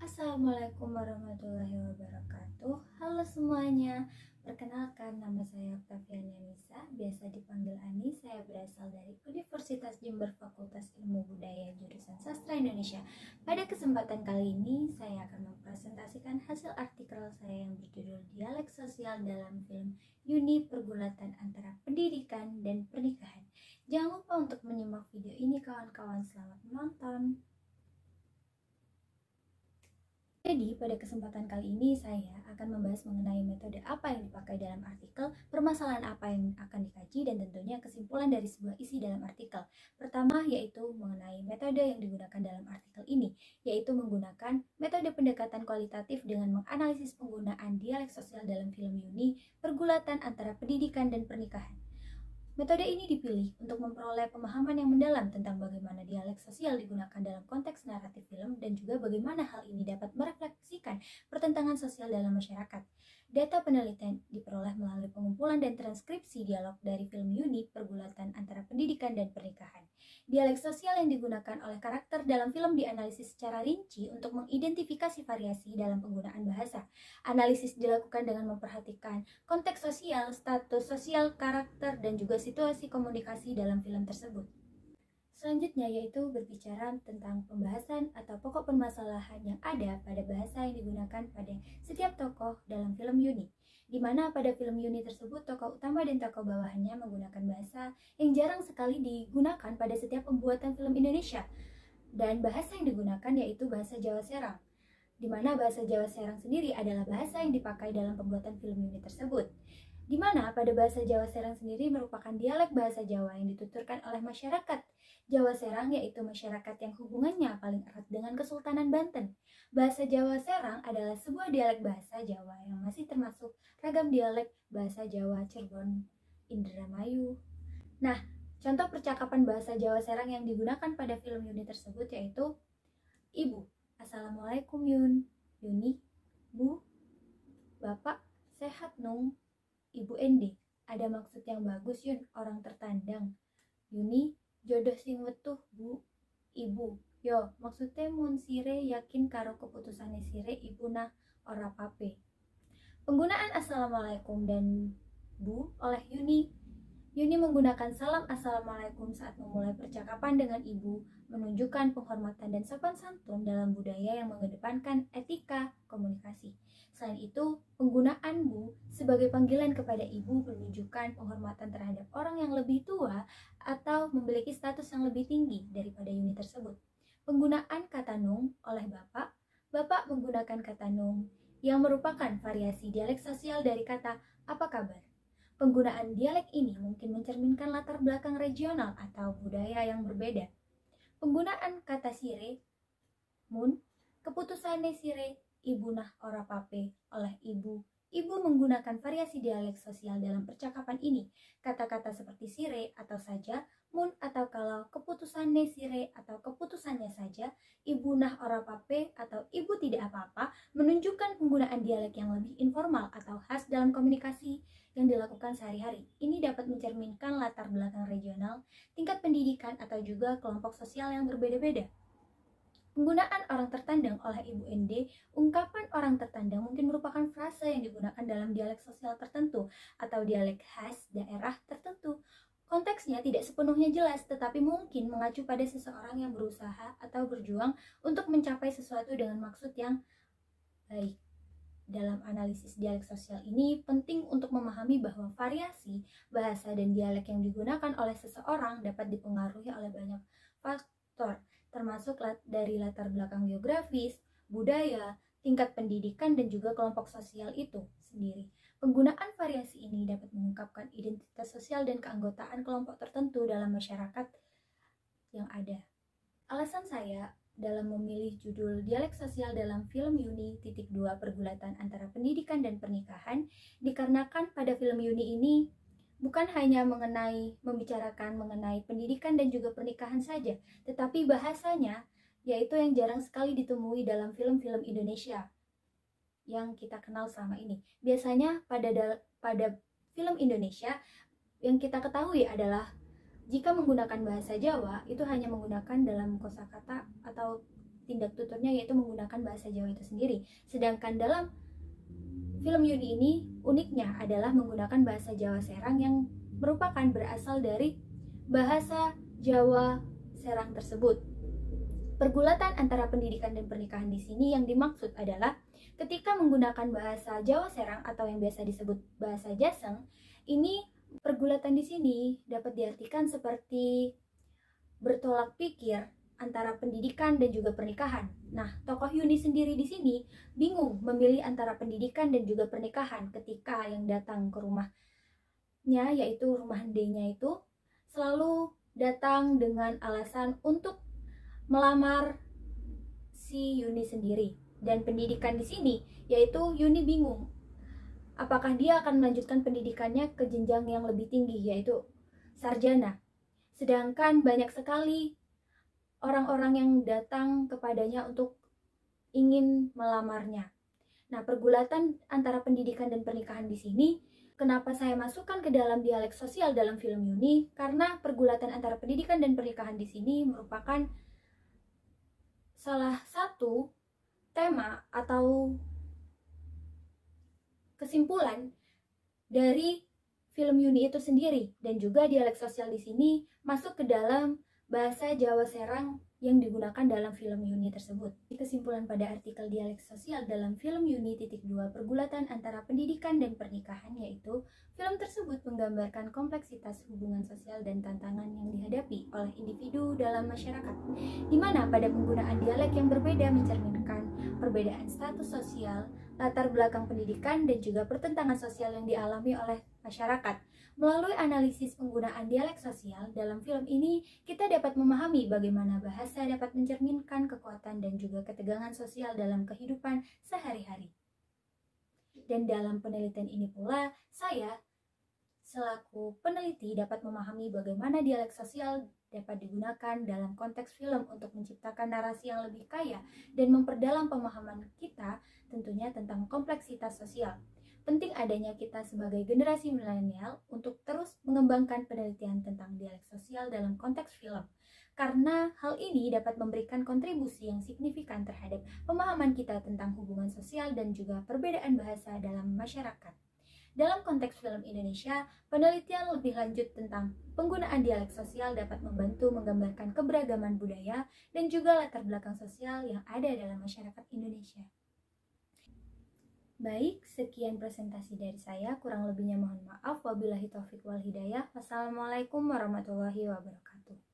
Assalamualaikum warahmatullahi wabarakatuh. Halo semuanya, perkenalkan nama saya Octaviania Nisa, biasa dipanggil Ani. Saya berasal dari Universitas Jember Fakultas Ilmu Budaya jurusan Sastra Indonesia. Pada kesempatan kali ini saya akan mempresentasikan hasil artikel saya yang berjudul Dialek Sosial dalam Film Yuni Pergulatan Antara Pendidikan dan Pernikahan. Jangan lupa untuk menyimak video ini kawan-kawan. Selamat menonton. Jadi, pada kesempatan kali ini saya akan membahas mengenai metode apa yang dipakai dalam artikel, permasalahan apa yang akan dikaji, dan tentunya kesimpulan dari sebuah isi dalam artikel. Pertama, yaitu mengenai metode yang digunakan dalam artikel ini, yaitu menggunakan metode pendekatan kualitatif dengan menganalisis penggunaan dialek sosial dalam film Yuni, Pergulatan Antara Pendidikan dan Pernikahan. Metode ini dipilih untuk memperoleh pemahaman yang mendalam tentang bagaimana dialek sosial digunakan dalam konteks naratif film dan juga bagaimana hal ini dapat merefleksikan pertentangan sosial dalam masyarakat. Data penelitian diperoleh melalui pengumpulan dan transkripsi dialog dari film Yuni, Pergulatan Antara Pendidikan dan Pernikahan. Dialek sosial yang digunakan oleh karakter dalam film dianalisis secara rinci untuk mengidentifikasi variasi dalam penggunaan bahasa. Analisis dilakukan dengan memperhatikan konteks sosial, status sosial, karakter, dan juga situasi komunikasi dalam film tersebut. Selanjutnya yaitu berbicara tentang pembahasan atau pokok permasalahan yang ada pada bahasa yang digunakan pada setiap tokoh dalam film Yuni, di mana pada film Yuni tersebut tokoh utama dan tokoh bawahannya menggunakan bahasa yang jarang sekali digunakan pada setiap pembuatan film Indonesia, dan bahasa yang digunakan yaitu bahasa Jawa Serang, di mana bahasa Jawa Serang sendiri adalah bahasa yang dipakai dalam pembuatan film Yuni tersebut, di mana pada bahasa Jawa Serang sendiri merupakan dialek bahasa Jawa yang dituturkan oleh masyarakat Jawa Serang, yaitu masyarakat yang hubungannya paling erat dengan Kesultanan Banten. Bahasa Jawa Serang adalah sebuah dialek bahasa Jawa yang masih termasuk ragam dialek bahasa Jawa Cirebon, Indramayu. Nah, contoh percakapan bahasa Jawa Serang yang digunakan pada film Yuni tersebut yaitu Ibu, Assalamualaikum Yun. Yuni, Bu, Bapak, sehat nung. Ibu Ende, ada maksud yang bagus Yun, orang tertandang. Yuni, jodoh sing wetuh Bu. Ibu, yo maksudnya mun sire yakin karo keputusane sire ibuna ora pape. Penggunaan Assalamualaikum dan Bu oleh Yuni. Yuni menggunakan salam Assalamualaikum saat memulai percakapan dengan ibu, menunjukkan penghormatan dan sopan santun dalam budaya yang mengedepankan etika komunikasi. Selain itu, penggunaan Bu sebagai panggilan kepada ibu menunjukkan penghormatan terhadap orang yang lebih tua atau memiliki status yang lebih tinggi daripada Yuni tersebut. Penggunaan kata nung oleh Bapak. Bapak menggunakan kata nung yang merupakan variasi dialek sosial dari kata apa kabar. Penggunaan dialek ini mungkin mencerminkan latar belakang regional atau budaya yang berbeda. Penggunaan kata sire, mun, keputusane sire, ibunah ora pape oleh ibu. Ibu menggunakan variasi dialek sosial dalam percakapan ini. Kata-kata seperti sire atau saja, mun atau kalau, keputusannya sire atau keputusannya saja, ibunah ora pape atau ibu tidak apa-apa menunjukkan penggunaan dialek yang lebih informal atau khas dalam komunikasi yang dilakukan sehari-hari. Ini dapat mencerminkan latar belakang regional, tingkat pendidikan atau juga kelompok sosial yang berbeda-beda. Penggunaan orang tertandang oleh Ibu Ende. Ungkapan orang tertandang mungkin merupakan frase yang digunakan dalam dialek sosial tertentu atau dialek khas daerah tertentu. Konteksnya tidak sepenuhnya jelas, tetapi mungkin mengacu pada seseorang yang berusaha atau berjuang untuk mencapai sesuatu dengan maksud yang baik. Dalam analisis dialek sosial ini, penting untuk memahami bahwa variasi bahasa dan dialek yang digunakan oleh seseorang dapat dipengaruhi oleh banyak faktor, termasuk dari latar belakang geografis, budaya, tingkat pendidikan, dan juga kelompok sosial itu sendiri. Penggunaan variasi ini dapat mengungkapkan identitas sosial dan keanggotaan kelompok tertentu dalam masyarakat yang ada. Alasan saya dalam memilih judul Dialek Sosial dalam film Yuni .2 Pergulatan Antara Pendidikan dan Pernikahan dikarenakan pada film Yuni ini bukan hanya membicarakan mengenai pendidikan dan juga pernikahan saja, tetapi bahasanya yaitu yang jarang sekali ditemui dalam film-film Indonesia yang kita kenal selama ini. Biasanya pada film Indonesia yang kita ketahui adalah jika menggunakan bahasa Jawa itu hanya menggunakan dalam kosakata atau tindak tuturnya, yaitu menggunakan bahasa Jawa itu sendiri. Sedangkan dalam film Yuni ini uniknya adalah menggunakan bahasa Jawa Serang yang merupakan berasal dari bahasa Jawa Serang tersebut. Pergulatan antara pendidikan dan pernikahan di sini yang dimaksud adalah ketika menggunakan bahasa Jawa Serang atau yang biasa disebut bahasa Jaseng, ini pergulatan di sini dapat diartikan seperti bertolak pikir antara pendidikan dan juga pernikahan. Nah, tokoh Yuni sendiri di sini bingung memilih antara pendidikan dan juga pernikahan ketika yang datang ke rumahnya, yaitu rumah hendenya itu selalu datang dengan alasan untuk melamar si Yuni sendiri. Dan pendidikan di sini yaitu Yuni bingung apakah dia akan melanjutkan pendidikannya ke jenjang yang lebih tinggi, yaitu sarjana. Sedangkan banyak sekali orang-orang yang datang kepadanya untuk ingin melamarnya. Nah, pergulatan antara pendidikan dan pernikahan di sini, kenapa saya masukkan ke dalam dialek sosial dalam film Yuni? Karena pergulatan antara pendidikan dan pernikahan di sini merupakan salah satu tema atau kesimpulan dari film Yuni itu sendiri, dan juga dialek sosial di sini masuk ke dalam bahasa Jawa Serang yang digunakan dalam film Yuni tersebut. Kesimpulan pada artikel dialek sosial dalam film Yuni .2 pergulatan antara pendidikan dan pernikahan, yaitu film tersebut menggambarkan kompleksitas hubungan sosial dan tantangan yang dihadapi oleh individu dalam masyarakat, di mana pada penggunaan dialek yang berbeda mencerminkan perbedaan status sosial, latar belakang pendidikan, dan juga pertentangan sosial yang dialami oleh masyarakat. Melalui analisis penggunaan dialek sosial dalam film ini, kita dapat memahami bagaimana bahasa dapat mencerminkan kekuatan dan juga ketegangan sosial dalam kehidupan sehari-hari. Dan dalam penelitian ini pula, saya selaku peneliti dapat memahami bagaimana dialek sosial dapat digunakan dalam konteks film untuk menciptakan narasi yang lebih kaya dan memperdalam pemahaman kita tentunya tentang kompleksitas sosial. Penting adanya kita sebagai generasi milenial untuk terus mengembangkan penelitian tentang dialek sosial dalam konteks film, karena hal ini dapat memberikan kontribusi yang signifikan terhadap pemahaman kita tentang hubungan sosial dan juga perbedaan bahasa dalam masyarakat. Dalam konteks film Indonesia, penelitian lebih lanjut tentang penggunaan dialek sosial dapat membantu menggambarkan keberagaman budaya dan juga latar belakang sosial yang ada dalam masyarakat Indonesia. Baik, sekian presentasi dari saya. Kurang lebihnya mohon maaf. Wabillahi taufiq wal hidayah. Wassalamualaikum warahmatullahi wabarakatuh.